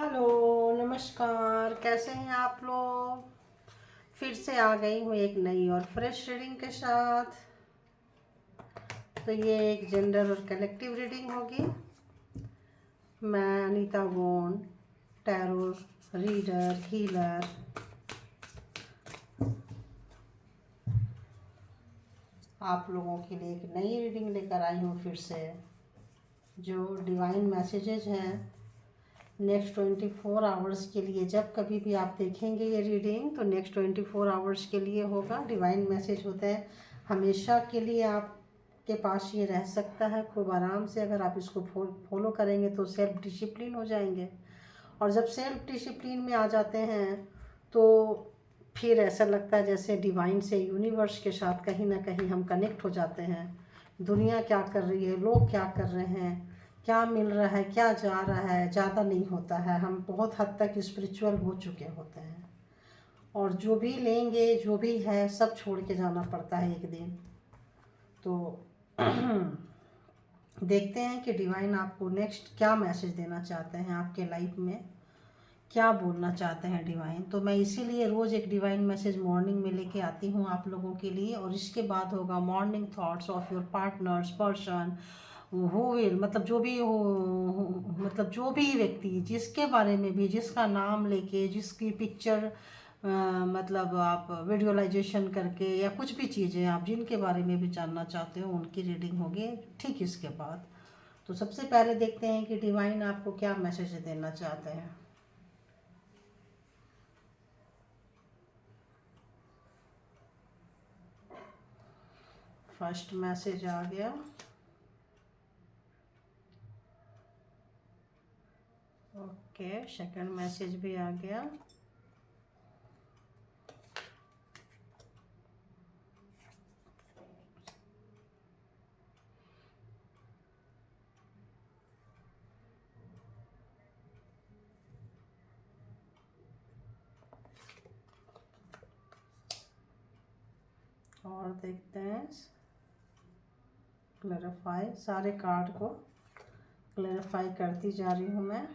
Hello, नमस्कार। कैसे हैं आप लोग? फिर से आ गई हूँ एक नई और फ्रेश रीडिंग के साथ। तो ये एक जेंडर और कलेक्टिव रीडिंग होगी। मैं Anita Gond, tarot reader, healer, आप लोगों के लिए एक नई रीडिंग लेकर आई हूँ फिर से। जो डिवाइन मैसेजेज हैं नेक्स्ट 24 आवर्स के लिए, जब कभी भी आप देखेंगे ये रीडिंग तो नेक्स्ट 24 आवर्स के लिए होगा। डिवाइन मैसेज होता है हमेशा के लिए आपके पास ये रह सकता है खूब आराम से। अगर आप इसको फॉलो करेंगे तो सेल्फ डिसिप्लिन हो जाएंगे, और जब सेल्फ डिसिप्लिन में आ जाते हैं तो फिर ऐसा लगता है जैसे डिवाइन से, यूनिवर्स के साथ कहीं ना कहीं हम कनेक्ट हो जाते हैं। दुनिया क्या कर रही है, लोग क्या कर रहे हैं, क्या मिल रहा है, क्या जा रहा है, ज़्यादा नहीं होता है। हम बहुत हद तक स्पिरिचुअल हो चुके होते हैं, और जो भी लेंगे जो भी है सब छोड़ के जाना पड़ता है एक दिन। तो देखते हैं कि डिवाइन आपको नेक्स्ट क्या मैसेज देना चाहते हैं, आपके लाइफ में क्या बोलना चाहते हैं डिवाइन। तो मैं इसीलिए रोज़ एक डिवाइन मैसेज मॉर्निंग में लेके आती हूँ आप लोगों के लिए, और इसके बाद होगा morning thoughts of your partners person who will, मतलब जो भी हो, मतलब जो भी व्यक्ति जिसके बारे में भी, जिसका नाम लेके, जिसकी पिक्चर मतलब आप विजुअलाइजेशन करके, या कुछ भी चीज़ें आप जिनके बारे में भी जानना चाहते हो, उनकी रीडिंग होगी ठीक इसके बाद। तो सबसे पहले देखते हैं कि डिवाइन आपको क्या मैसेज देना चाहते हैं। फर्स्ट मैसेज आ गया। ओके, सेकंड मैसेज भी आ गया। और देखते हैं क्लैरिफाई, सारे कार्ड को क्लैरिफाई करती जा रही हूँ मैं।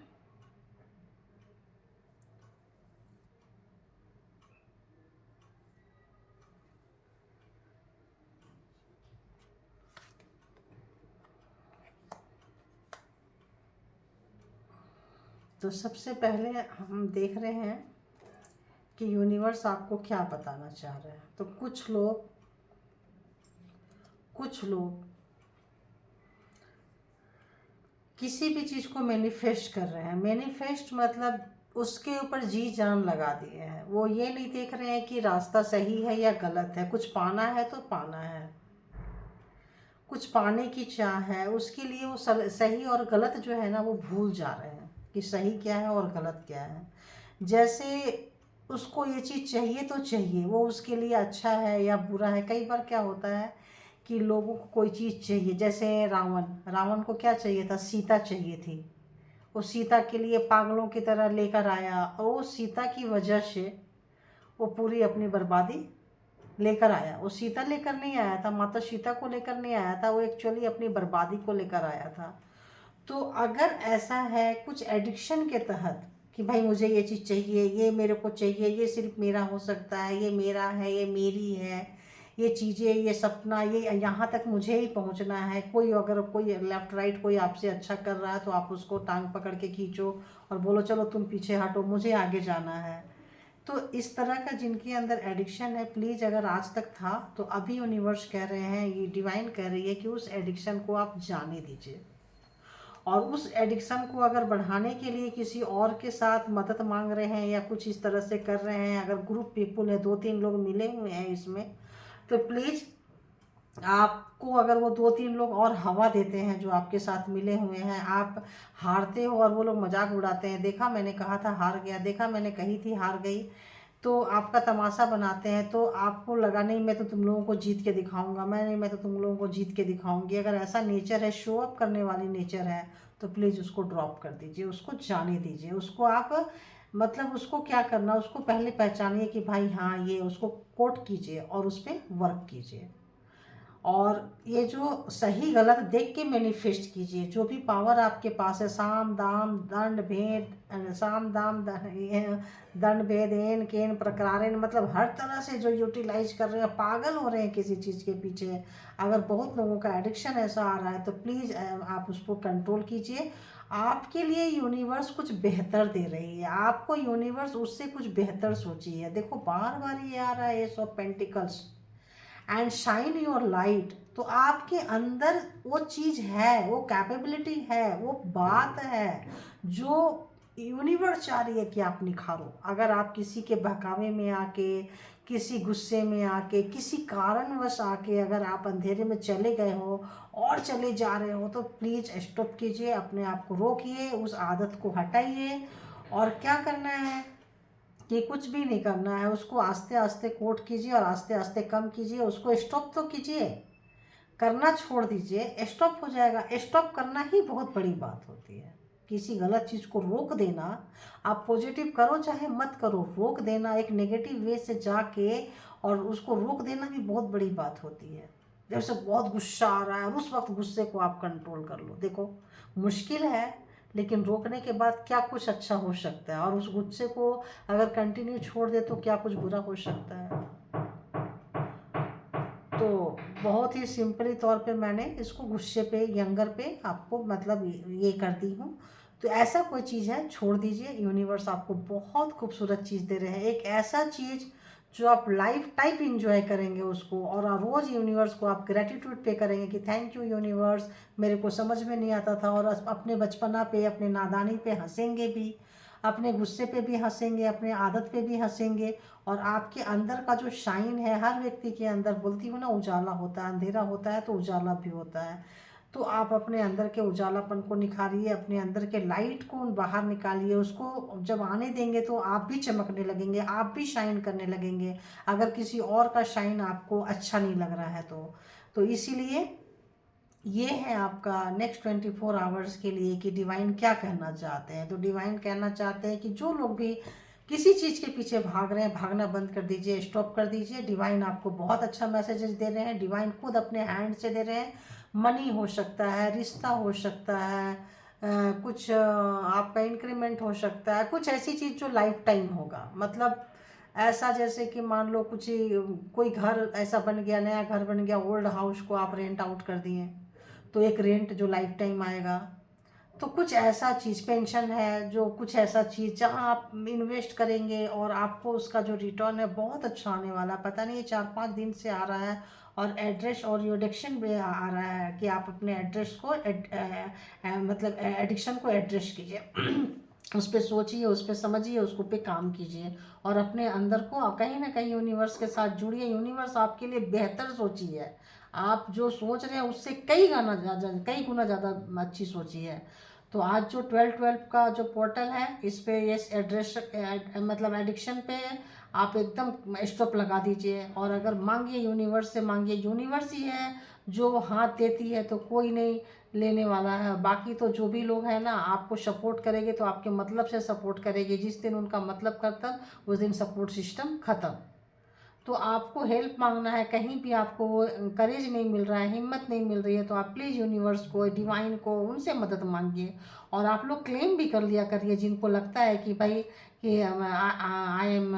तो सबसे पहले हम देख रहे हैं कि यूनिवर्स आपको क्या बताना चाह रहे हैं। तो कुछ लोग किसी भी चीज़ को मैनिफेस्ट कर रहे हैं। मैनिफेस्ट मतलब उसके ऊपर जी जान लगा दिए हैं। वो ये नहीं देख रहे हैं कि रास्ता सही है या गलत है। कुछ पाना है तो पाना है, कुछ पाने की चाह है, उसके लिए वो सही और गलत जो है ना वो भूल जा रहे हैं कि सही क्या है और गलत क्या है। जैसे उसको ये चीज़ चाहिए तो चाहिए, वो उसके लिए अच्छा है या बुरा है। कई बार क्या होता है कि लोगों को कोई चीज़ चाहिए, जैसे रावण रावण को क्या चाहिए था, सीता चाहिए थी। वो सीता के लिए पागलों की तरह लेकर आया, और वो सीता की वजह से वो पूरी अपनी बर्बादी लेकर आया। वो सीता लेकर नहीं आया था, माता सीता को लेकर नहीं आया था, वो एक्चुअली अपनी बर्बादी को लेकर आया था। तो अगर ऐसा है कुछ एडिक्शन के तहत कि भाई मुझे ये चीज़ चाहिए, ये मेरे को चाहिए, ये सिर्फ मेरा हो सकता है, ये मेरा है, ये मेरी है, ये चीज़ें, ये सपना, ये यहाँ तक मुझे ही पहुँचना है। कोई अगर कोई लेफ्ट राइट कोई आपसे अच्छा कर रहा है तो आप उसको टांग पकड़ के खींचो और बोलो चलो तुम पीछे हटो, मुझे आगे जाना है। तो इस तरह का जिनके अंदर एडिक्शन है, प्लीज़ अगर आज तक था तो अभी यूनिवर्स कह रहे हैं, ये डिवाइन कह रही है कि उस एडिक्शन को आप जाने दीजिए। और उस एडिक्शन को अगर बढ़ाने के लिए किसी और के साथ मदद मांग रहे हैं या कुछ इस तरह से कर रहे हैं, अगर ग्रुप पीपुल है, 2-3 लोग मिले हुए हैं इसमें, तो प्लीज़ आपको अगर वो 2-3 लोग और हवा देते हैं जो आपके साथ मिले हुए हैं, आप हारते हो और वो लोग मजाक उड़ाते हैं, देखा मैंने कहा था हार गया, देखा मैंने कही थी हार गई, तो आपका तमाशा बनाते हैं, तो आपको लगा नहीं मैं तो तुम लोगों को जीत के दिखाऊंगा, मैं तो तुम लोगों को जीत के दिखाऊंगी। अगर ऐसा नेचर है, शो अप करने वाली नेचर है, तो प्लीज़ उसको ड्रॉप कर दीजिए, उसको जाने दीजिए। उसको आप मतलब उसको क्या करना, उसको पहले पहचानिए कि भाई हाँ ये, उसको कोट कीजिए और उस पर वर्क कीजिए। और ये जो सही गलत देख के मैनिफेस्ट कीजिए। जो भी पावर आपके पास है, साम दाम दंड भेद, साम दाम दंड भेद एन केन प्रकारेण, मतलब हर तरह से जो यूटिलाइज कर रहे हैं, पागल हो रहे हैं किसी चीज़ के पीछे। अगर बहुत लोगों का एडिक्शन ऐसा आ रहा है तो प्लीज़ आप उसको कंट्रोल कीजिए। आपके लिए यूनिवर्स कुछ बेहतर दे रही है, आपको यूनिवर्स उससे कुछ बेहतर सोचिए। देखो बार बार ये आ रहा है S of pentacles and shine your light. तो आपके अंदर वो चीज़ है, वो कैपेबिलिटी है, वो बात है जो यूनिवर्स चाह रही है कि आप निखारो। अगर आप किसी के बहकावे में आके, किसी गुस्से में आके, किसी कारणवश आके अगर आप अंधेरे में चले गए हो और चले जा रहे हो तो प्लीज़ स्टॉप कीजिए, अपने आप को रोकिए, उस आदत को हटाइए। और क्या करना है कि कुछ भी नहीं करना है, उसको आस्ते आस्ते कोट कीजिए और आस्ते आस्ते कम कीजिए, उसको स्टॉप तो कीजिए, करना छोड़ दीजिए, स्टॉप हो जाएगा। स्टॉप करना ही बहुत बड़ी बात होती है। किसी गलत चीज़ को रोक देना, आप पॉजिटिव करो चाहे मत करो, रोक देना एक नेगेटिव वे से जाके, और उसको रोक देना भी बहुत बड़ी बात होती है। जैसे बहुत गुस्सा आ रहा है और उस वक्त गुस्से को आप कंट्रोल कर लो। देखो मुश्किल है, लेकिन रोकने के बाद क्या कुछ अच्छा हो सकता है, और उस गुस्से को अगर कंटिन्यू छोड़ दे तो क्या कुछ बुरा हो सकता है। तो बहुत ही सिंपली तौर पे मैंने इसको गुस्से पे, यंगर पे आपको मतलब ये करती हूँ। तो ऐसा कोई चीज़ है छोड़ दीजिए, यूनिवर्स आपको बहुत खूबसूरत चीज़ दे रहे हैं, एक ऐसा चीज़ जो आप लाइफ टाइम इंजॉय करेंगे उसको, और रोज़ यूनिवर्स को आप ग्रेटिट्यूड पे करेंगे कि थैंक यू यूनिवर्स, मेरे को समझ में नहीं आता था। और अपने बचपना पे, अपने नादानी पे हंसेंगे भी, अपने गुस्से पे भी हंसेंगे, अपने आदत पे भी हंसेंगे। और आपके अंदर का जो शाइन है, हर व्यक्ति के अंदर, बोलती हूँ ना, उजाला होता है, अंधेरा होता है तो उजाला भी होता है। तो आप अपने अंदर के उजालापन को निखारिए, अपने अंदर के लाइट को बाहर निकालिए। उसको जब आने देंगे तो आप भी चमकने लगेंगे, आप भी शाइन करने लगेंगे, अगर किसी और का शाइन आपको अच्छा नहीं लग रहा है तो इसीलिए ये है आपका नेक्स्ट 24 आवर्स के लिए कि डिवाइन क्या कहना चाहते हैं। तो डिवाइन कहना चाहते हैं कि जो लोग भी किसी चीज़ के पीछे भाग रहे हैं, भागना बंद कर दीजिए, स्टॉप कर दीजिए। डिवाइन आपको बहुत अच्छा मैसेजेस दे रहे हैं, डिवाइन खुद अपने हैंड से दे रहे हैं। मनी हो सकता है, रिश्ता हो सकता है, कुछ आपका इंक्रीमेंट हो सकता है, कुछ ऐसी चीज़ जो लाइफ टाइम होगा। मतलब ऐसा जैसे कि मान लो कुछ कोई घर ऐसा बन गया, नया घर बन गया, ओल्ड हाउस को आप रेंट आउट कर दिए तो एक रेंट जो लाइफ टाइम आएगा। तो कुछ ऐसा चीज़, पेंशन है, जो कुछ ऐसा चीज़ जहाँ आप इन्वेस्ट करेंगे और आपको उसका जो रिटर्न है बहुत अच्छा आने वाला। पता नहीं ये 4-5 दिन से आ रहा है, और एड्रेस और एडिक्शन भी आ रहा है कि आप अपने एड्रेस को मतलब एडिक्शन को एड्रेस कीजिए। उस पर सोचिए, उस पर समझिए, उसको पे काम कीजिए, और अपने अंदर को कहीं ना कहीं यूनिवर्स के साथ जुड़िए। यूनिवर्स आपके लिए बेहतर सोची है, आप जो सोच रहे हैं उससे कई गुना ज़्यादा अच्छी सोची है। तो आज जो 12-12 का जो पोर्टल है, इस पे ये एड्रेस मतलब एडिक्शन पे आप एकदम स्टॉप लगा दीजिए। और अगर मांगिए यूनिवर्स से, मांगिए, यूनिवर्स ही है जो हाथ देती है, तो कोई नहीं लेने वाला है। बाकी तो जो भी लोग हैं ना, आपको सपोर्ट करेंगे तो आपके मतलब से सपोर्ट करेंगे, जिस दिन उनका मतलब खत्म उस दिन सपोर्ट सिस्टम खत्म। तो आपको हेल्प मांगना है, कहीं भी आपको वो करेज नहीं मिल रहा है, हिम्मत नहीं मिल रही है, तो आप प्लीज़ यूनिवर्स को, डिवाइन को, उनसे मदद मांगिए। और आप लोग क्लेम भी कर लिया करिए, जिनको लगता है कि भाई कि I am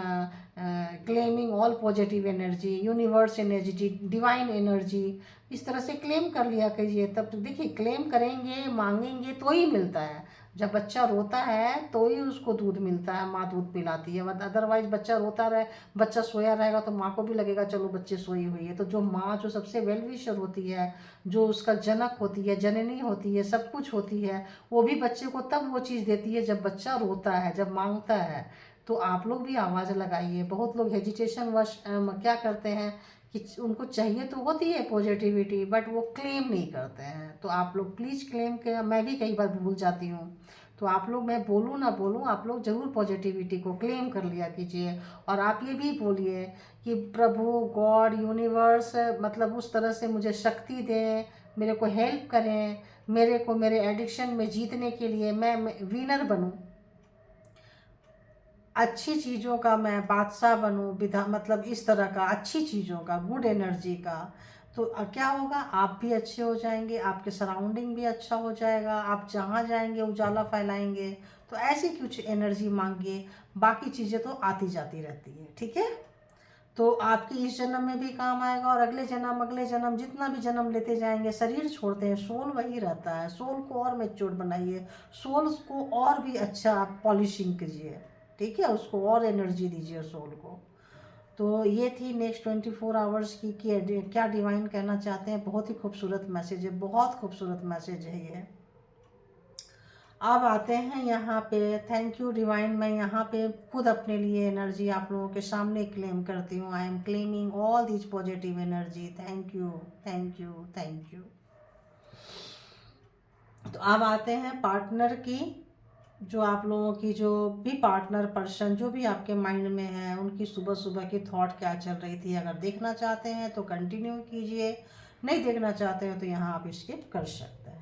claiming all positive energy, universe energy, divine energy, इस तरह से क्लेम कर लिया कीजिए। तब तो देखिए, क्लेम करेंगे, मांगेंगे तो ही मिलता है। जब बच्चा रोता है तो ही उसको दूध मिलता है, माँ दूध पिलाती है। अदरवाइज बच्चा रोता रहे, बच्चा सोया रहेगा तो माँ को भी लगेगा चलो बच्चे सोई हुई है। तो जो माँ जो सबसे वेल विशर होती है, जो उसका जनक होती है, जननी होती है, सब कुछ होती है, वो भी बच्चे को तब वो चीज़ देती है जब बच्चा रोता है, जब मांगता है। तो आप लोग भी आवाज़ लगाइए। बहुत लोग हेजिटेशन वश क्या करते हैं कि उनको चाहिए तो होती है पॉजिटिविटी, बट वो क्लेम नहीं करते हैं। तो आप लोग प्लीज़ क्लेम के, मैं भी कई बार भूल जाती हूँ, तो आप लोग, मैं बोलूँ ना बोलूँ, आप लोग ज़रूर पॉजिटिविटी को क्लेम कर लिया कीजिए। और आप ये भी बोलिए कि प्रभु, गॉड, यूनिवर्स, मतलब उस तरह से मुझे शक्ति दें, मेरे को हेल्प करें, मेरे को मेरे एडिक्शन में जीतने के लिए मैं विनर बनूं, अच्छी चीज़ों का मैं बादशाह बनूं, विधा मतलब इस तरह का, अच्छी चीज़ों का, गुड एनर्जी का। तो क्या होगा, आप भी अच्छे हो जाएंगे, आपके सराउंडिंग भी अच्छा हो जाएगा, आप जहाँ जाएंगे उजाला फैलाएंगे। तो ऐसी कुछ एनर्जी मांगिए, बाकी चीज़ें तो आती जाती रहती है, ठीक है। तो आपकी इस जन्म में भी काम आएगा, और अगले जन्म जितना भी जन्म लेते जाएंगे, शरीर छोड़ते हैं, सोल वही रहता है। सोल को और मैच्योर बनाइए, सोल को और भी अच्छा आप पॉलिशिंग कीजिए, ठीक है, उसको और एनर्जी दीजिए सोल को। तो ये थी नेक्स्ट 24 आवर्स की कि क्या डिवाइन कहना चाहते हैं। बहुत ही खूबसूरत मैसेज है, बहुत खूबसूरत मैसेज है ये। अब आते हैं यहाँ पे, थैंक यू डिवाइन। मैं यहाँ पे खुद अपने लिए एनर्जी आप लोगों के सामने क्लेम करती हूँ। I am claiming all this positive energy. Thank you, thank you, thank you. तो अब आते हैं पार्टनर की, जो आप लोगों की जो भी पार्टनर पर्सन जो भी आपके माइंड में है, उनकी सुबह सुबह की थॉट क्या चल रही थी। अगर देखना चाहते हैं तो कंटिन्यू कीजिए, नहीं देखना चाहते हैं तो यहाँ आप स्किप कर सकते हैं।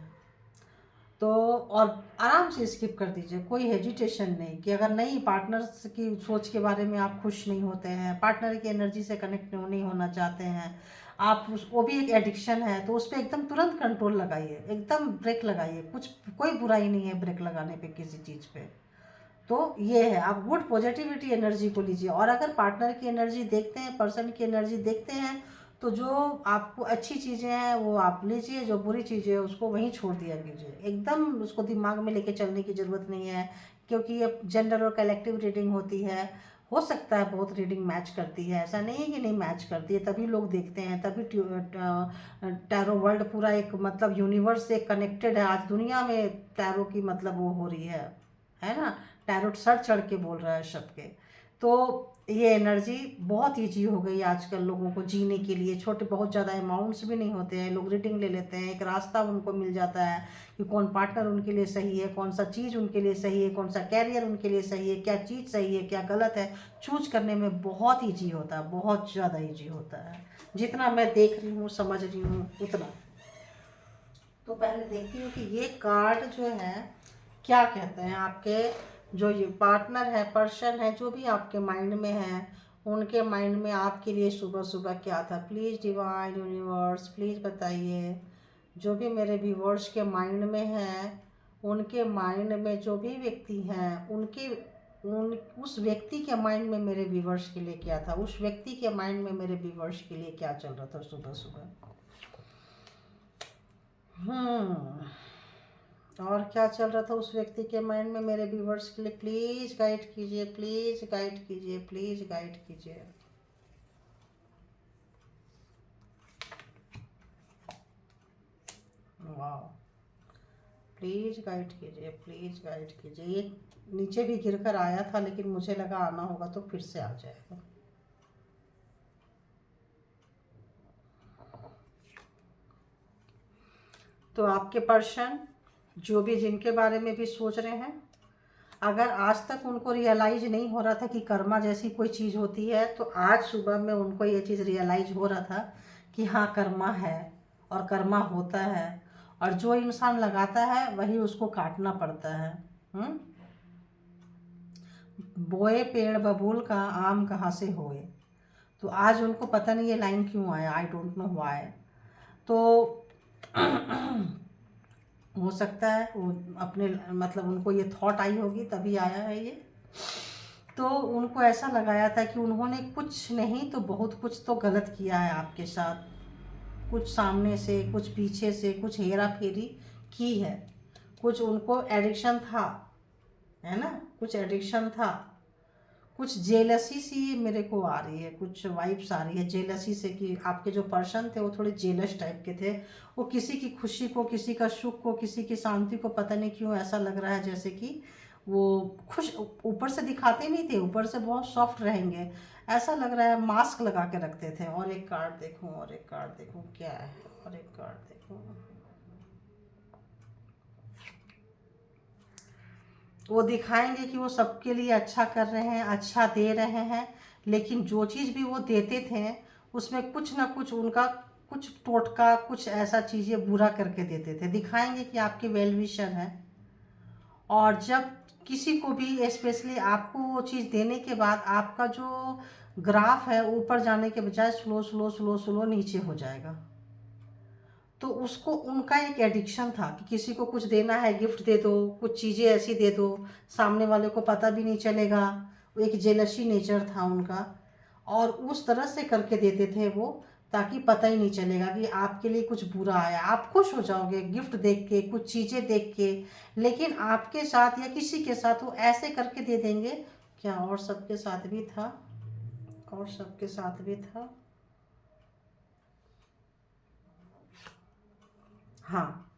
तो और आराम से स्किप कर दीजिए, कोई हेजिटेशन नहीं कि अगर नहीं पार्टनर्स की सोच के बारे में आप खुश नहीं होते हैं, पार्टनर की एनर्जी से कनेक्ट नहीं होना चाहते हैं आप, वो भी एक एडिक्शन है, तो उस पर एकदम तुरंत कंट्रोल लगाइए, एकदम ब्रेक लगाइए। कुछ कोई बुराई नहीं है ब्रेक लगाने पे किसी चीज़ पे। तो ये है, आप गुड पॉजिटिविटी एनर्जी को लीजिए। और अगर पार्टनर की एनर्जी देखते हैं, पर्सन की एनर्जी देखते हैं, तो जो आपको अच्छी चीज़ें हैं वो आप लीजिए, जो बुरी चीज़ें हैं उसको वहीं छोड़ दिया कीजिए। एकदम उसको दिमाग में लेके चलने की ज़रूरत नहीं है, क्योंकि ये जनरल और कलेक्टिव रीडिंग होती है। हो सकता है बहुत रीडिंग मैच करती है, ऐसा नहीं है कि नहीं मैच करती है, तभी लोग देखते हैं, तभी टैरो वर्ल्ड पूरा एक मतलब यूनिवर्स से कनेक्टेड है। आज दुनिया में टैरो की मतलब वो हो रही है ना, टैरोट सर चढ़ के बोल रहा है सबके। तो ये एनर्जी बहुत ईजी हो गई आजकल लोगों को जीने के लिए। छोटे बहुत ज़्यादा अमाउंट्स भी नहीं होते हैं, लोग रीडिंग ले लेते हैं, एक रास्ता उनको मिल जाता है कि कौन पार्टनर उनके लिए सही है, कौन सा चीज़ उनके लिए सही है, कौन सा कैरियर उनके लिए सही है, क्या चीज़ सही है क्या गलत है। चूज करने में बहुत ईजी होता है, बहुत ज़्यादा ईजी होता है, जितना मैं देख रही हूँ समझ रही हूँ उतना। तो पहले देखती हूँ कि ये कार्ड जो है क्या कहते हैं। आपके जो ये पार्टनर है, पर्सन है, जो भी आपके माइंड में है, उनके माइंड में आपके लिए सुबह सुबह क्या था। प्लीज़ डिवाइन यूनिवर्स प्लीज़ बताइए, जो भी मेरे व्यूवर्स के माइंड में है, उनके माइंड में जो भी व्यक्ति हैं, उस व्यक्ति के माइंड में मेरे व्यूवर्स के लिए क्या था, उस व्यक्ति के माइंड में मेरे व्यूवर्स के लिए क्या चल रहा था सुबह सुबह। और क्या चल रहा था उस व्यक्ति के माइंड में मेरे व्यूवर्स के लिए। प्लीज़ गाइड कीजिए, प्लीज़ गाइड कीजिए, प्लीज़ गाइड कीजिए। वाह, प्लीज़ गाइड कीजिए, प्लीज़ गाइड कीजिए। ये नीचे भी गिर कर आया था, लेकिन मुझे लगा आना होगा तो फिर से आ जाएगा। तो आपके पर्सन जो भी जिनके बारे में भी सोच रहे हैं, अगर आज तक उनको रियलाइज नहीं हो रहा था कि कर्मा जैसी कोई चीज़ होती है, तो आज सुबह में उनको ये चीज़ रियलाइज हो रहा था कि हाँ कर्मा है और कर्मा होता है, और जो इंसान लगाता है वही उसको काटना पड़ता है। बोए पेड़ बबूल का आम कहाँ से होए। तो आज उनको पता नहीं ये लाइन क्यों आया, आई डोंट नो व्हाई। तो हो सकता है वो अपने मतलब उनको ये थॉट आई होगी तभी आया है ये। तो उनको ऐसा लगाया था कि उन्होंने कुछ नहीं तो बहुत कुछ तो गलत किया है आपके साथ, कुछ सामने से कुछ पीछे से कुछ हेरा फेरी की है, कुछ उनको एडिक्शन था, है ना, कुछ एडिक्शन था, कुछ जेलसी सी मेरे को आ रही है, कुछ वाइब्स आ रही है जेलसी से कि आपके जो पर्सन थे वो थोड़े जेलस टाइप के थे। वो किसी की खुशी को, किसी का सुख को, किसी की शांति को पता नहीं क्यों ऐसा लग रहा है जैसे कि वो खुश ऊपर से दिखाते नहीं थे, ऊपर से बहुत सॉफ्ट रहेंगे ऐसा लग रहा है, मास्क लगा के रखते थे। और एक कार्ड देखूं, और एक कार्ड देखूं क्या है, और एक कार्ड देखूं। वो दिखाएंगे कि वो सबके लिए अच्छा कर रहे हैं, अच्छा दे रहे हैं, लेकिन जो चीज़ भी वो देते थे उसमें कुछ ना कुछ उनका कुछ टोटका, कुछ ऐसा चीज़ें बुरा करके देते थे। दिखाएंगे कि आपके वेल विशर हैं, और जब किसी को भी स्पेशली आपको वो चीज़ देने के बाद आपका जो ग्राफ है ऊपर जाने के बजाय स्लो स्लो स्लो स्लो नीचे हो जाएगा। तो उसको उनका एक एडिक्शन था कि किसी को कुछ देना है, गिफ्ट दे दो, कुछ चीज़ें ऐसी दे दो, सामने वाले को पता भी नहीं चलेगा। वो एक जेलसी नेचर था उनका, और उस तरह से करके देते थे वो, ताकि पता ही नहीं चलेगा कि आपके लिए कुछ बुरा आया। आप खुश हो जाओगे गिफ्ट देख के, कुछ चीज़ें देख के, लेकिन आपके साथ या किसी के साथ वो ऐसे करके दे देंगे। क्या और सबके साथ भी था? और सबके साथ भी था। हाँ,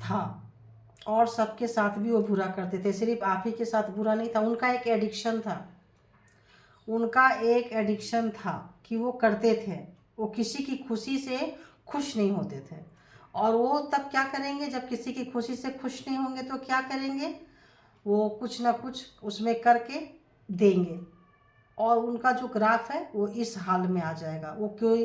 था। और सबके साथ भी वो बुरा करते थे, सिर्फ आप ही के साथ बुरा नहीं था। उनका एक एडिक्शन था, उनका एक एडिक्शन था कि वो करते थे, वो किसी की खुशी से खुश नहीं होते थे। और वो तब क्या करेंगे, जब किसी की खुशी से खुश नहीं होंगे तो क्या करेंगे, वो कुछ ना कुछ उसमें करके देंगे, और उनका जो ग्राफ है वो इस हाल में आ जाएगा। वो कोई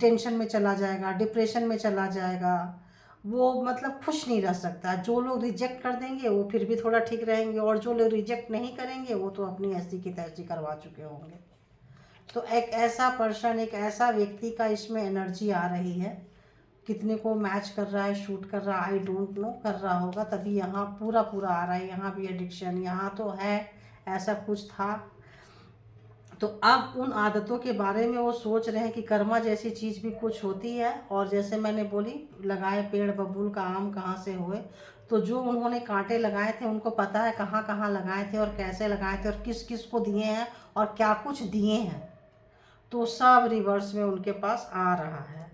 टेंशन में चला जाएगा, डिप्रेशन में चला जाएगा, वो मतलब खुश नहीं रह सकता। जो लोग रिजेक्ट कर देंगे वो फिर भी थोड़ा ठीक रहेंगे, और जो लोग रिजेक्ट नहीं करेंगे वो तो अपनी ऐसी की तैसी करवा चुके होंगे। तो एक ऐसा पर्सन, एक ऐसा व्यक्ति का इसमें एनर्जी आ रही है। कितने को मैच कर रहा है, शूट कर रहा है, आई डोंट नो, कर रहा होगा तभी यहाँ पूरा पूरा आ रहा है। यहाँ भी एडिक्शन, यहाँ तो है, ऐसा कुछ था। तो अब उन आदतों के बारे में वो सोच रहे हैं कि कर्मा जैसी चीज़ भी कुछ होती है। और जैसे मैंने बोली, लगाए पेड़ बबूल का आम कहाँ से हुए, तो जो उन्होंने कांटे लगाए थे उनको पता है कहाँ कहाँ लगाए थे और कैसे लगाए थे और किस किस को दिए हैं और क्या कुछ दिए हैं। तो सब रिवर्स में उनके पास आ रहा है।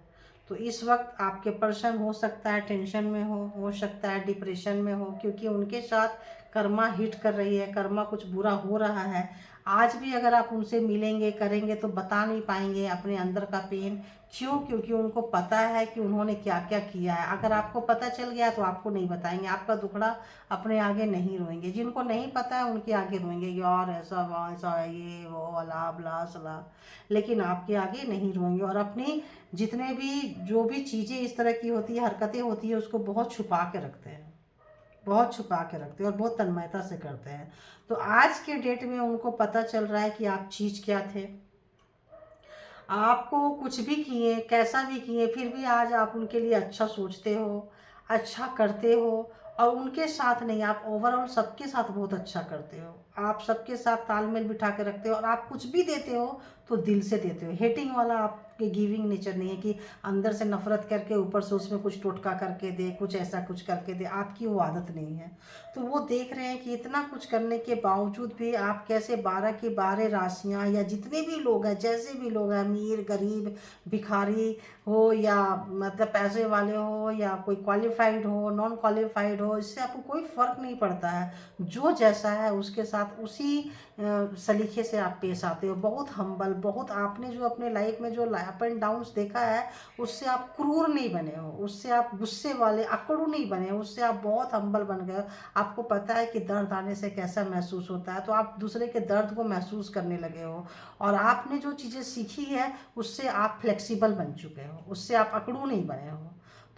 तो इस वक्त आपके पर्सन हो सकता है टेंशन में हो सकता है डिप्रेशन में हो, क्योंकि उनके साथ कर्मा हिट कर रही है, कर्मा कुछ बुरा हो रहा है। आज भी अगर आप उनसे मिलेंगे करेंगे तो बता नहीं पाएंगे अपने अंदर का पेन। क्यों? क्योंकि उनको पता है कि उन्होंने क्या क्या किया है। अगर आपको पता चल गया तो आपको नहीं बताएंगे, आपका दुखड़ा अपने आगे नहीं रोएंगे। जिनको नहीं पता है उनके आगे रोएंगे, यार ऐसा वैसा ये वो अला बला सला, लेकिन आपके आगे नहीं रोएंगे। और अपनी जितने भी जो भी चीज़ें इस तरह की होती है, हरकतें होती है, उसको बहुत छुपा के रखते हैं, बहुत छुपा के रखते हैं और बहुत तन्मयता से करते हैं। तो आज के डेट में उनको पता चल रहा है कि आप चीज़ क्या थे। आपको कुछ भी किए, कैसा भी किए, फिर भी आज आप उनके लिए अच्छा सोचते हो, अच्छा करते हो। और उनके साथ नहीं, आप ओवरऑल सबके साथ बहुत अच्छा करते हो। आप सबके साथ तालमेल बिठा के रखते हो, और आप कुछ भी देते हो तो दिल से देते हो। हेटिंग वाला आपके गिविंग नेचर नहीं है कि अंदर से नफरत करके ऊपर से उसमें कुछ टोटका करके दे, कुछ ऐसा कुछ करके दे। आपकी वो आदत नहीं है। तो वो देख रहे हैं कि इतना कुछ करने के बावजूद भी आप कैसे 12 की 12 राशियाँ, या जितने भी लोग हैं, जैसे भी लोग हैं, अमीर गरीब भिखारी हो, या मतलब पैसे वाले हो, या कोई क्वालिफाइड हो नॉन क्वालिफाइड हो, इससे आपको कोई फ़र्क नहीं पड़ता है। जो जैसा है उसके साथ उसी सलीके से आप पेश आते हो। बहुत हम्बल, बहुत, आपने जो अपने लाइफ में जो अप एंड डाउन्स देखा है उससे आप क्रूर नहीं बने हो, उससे आप गुस्से वाले अकड़ू नहीं बने हो, उससे आप बहुत हम्बल बन गए हो। आपको पता है कि दर्द आने से कैसा महसूस होता है, तो आप दूसरे के दर्द को महसूस करने लगे हो। और आपने जो चीज़ें सीखी है उससे आप फ्लेक्सिबल बन चुके हो, उससे आप अकड़ू नहीं बने हो।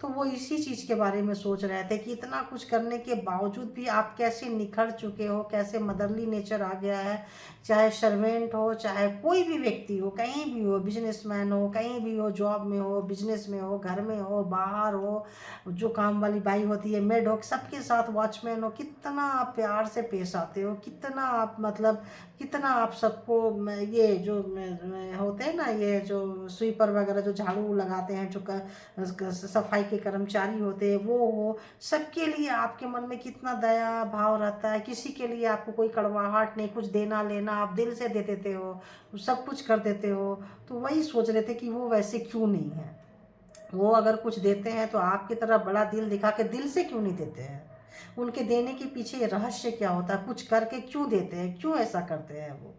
तो वो इसी चीज़ के बारे में सोच रहे थे कि इतना कुछ करने के बावजूद भी आप कैसे निखर चुके हो, कैसे मदरली नेचर आ गया है। चाहे सर्वेंट हो, चाहे कोई भी व्यक्ति हो, कहीं भी हो, बिजनेसमैन हो, कहीं भी हो, जॉब में हो, बिजनेस में हो, घर में हो, बाहर हो, जो काम वाली बाई होती है, मेड हो, सबके साथ, वॉचमैन हो, कितना आप प्यार से पेश आते हो, कितना आप मतलब कितना आप सबको ये जो होते हैं ना, ये जो स्वीपर वगैरह जो झाड़ू लगाते हैं, जो सफाई के कर्मचारी होते हैं, वो हो, सबके लिए आपके मन में कितना दया भाव रहता है। किसी के लिए आपको कोई कड़वाहट नहीं, कुछ देना लेना आप दिल से दे देते हो, सब कुछ कर देते हो। तो वही सोच रहे थे कि वो वैसे क्यों नहीं है। वो अगर कुछ देते हैं तो आपकी तरह बड़ा दिल दिखा के दिल से क्यों नहीं देते हैं। उनके देने के पीछे रहस्य क्या होता है, कुछ करके क्यों देते हैं, क्यों ऐसा करते हैं वो।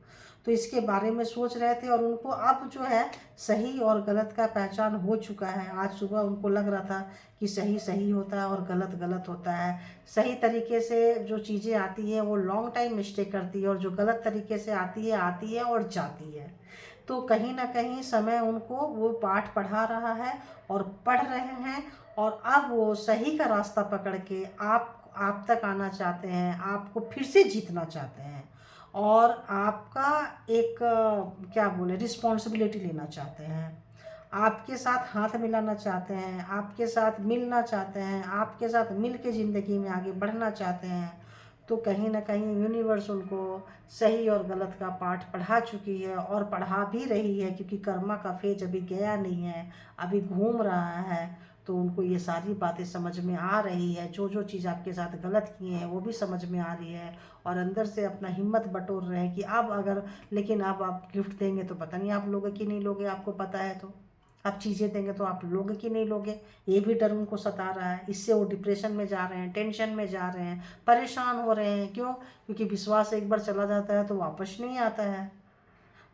तो इसके बारे में सोच रहे थे, और उनको अब जो है सही और गलत का पहचान हो चुका है। आज सुबह उनको लग रहा था कि सही सही होता है और गलत गलत होता है। सही तरीके से जो चीज़ें आती हैं वो लॉन्ग टाइम स्टे करती है, और जो गलत तरीके से आती है और जाती है। तो कहीं ना कहीं समय उनको वो पाठ पढ़ा रहा है और पढ़ रहे हैं। और अब वो सही का रास्ता पकड़ के आप तक आना चाहते हैं, आपको फिर से जीतना चाहते हैं, और आपका एक क्या बोले रिस्पॉन्सिबिलिटी लेना चाहते हैं। आपके साथ हाथ मिलाना चाहते हैं, आपके साथ मिलना चाहते हैं, आपके साथ मिल के ज़िंदगी में आगे बढ़ना चाहते हैं। तो कहीं ना कहीं यूनिवर्स उनको सही और गलत का पाठ पढ़ा चुकी है और पढ़ा भी रही है, क्योंकि कर्मा का फेज अभी गया नहीं है, अभी घूम रहा है। तो उनको ये सारी बातें समझ में आ रही है, जो जो चीज़ आपके साथ गलत किए हैं वो भी समझ में आ रही है। और अंदर से अपना हिम्मत बटोर रहे हैं कि अब अगर, लेकिन अब आप गिफ्ट देंगे तो पता नहीं आप लोगे कि नहीं लोगे, आपको पता है तो आप चीज़ें देंगे तो आप लोगे कि नहीं लोगे, ये भी डर उनको सता रहा है। इससे वो डिप्रेशन में जा रहे हैं, टेंशन में जा रहे हैं, परेशान हो रहे हैं। क्यों? क्योंकि विश्वास एक बार चला जाता है तो वापस नहीं आता है।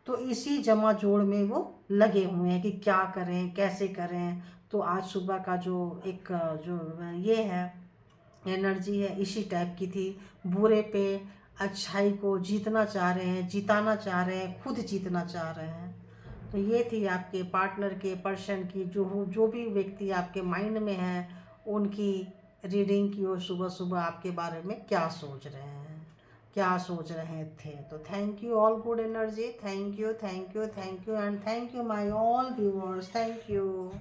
तो इसी जमा जोड़ में वो लगे हुए हैं कि क्या करें, कैसे करें। तो आज सुबह का जो एक जो ये है एनर्जी है, इसी टाइप की थी। बुरे पे अच्छाई को जीतना चाह रहे हैं, जिताना चाह रहे हैं, खुद जीतना चाह रहे हैं। तो ये थी आपके पार्टनर के, पर्सन की, जो भी व्यक्ति आपके माइंड में है, उनकी रीडिंग की। और सुबह सुबह आपके बारे में क्या सोच रहे हैं, क्या सोच रहे थे। तो thank you all good energy, thank you, thank you, thank you and thank you my all viewers, thank you.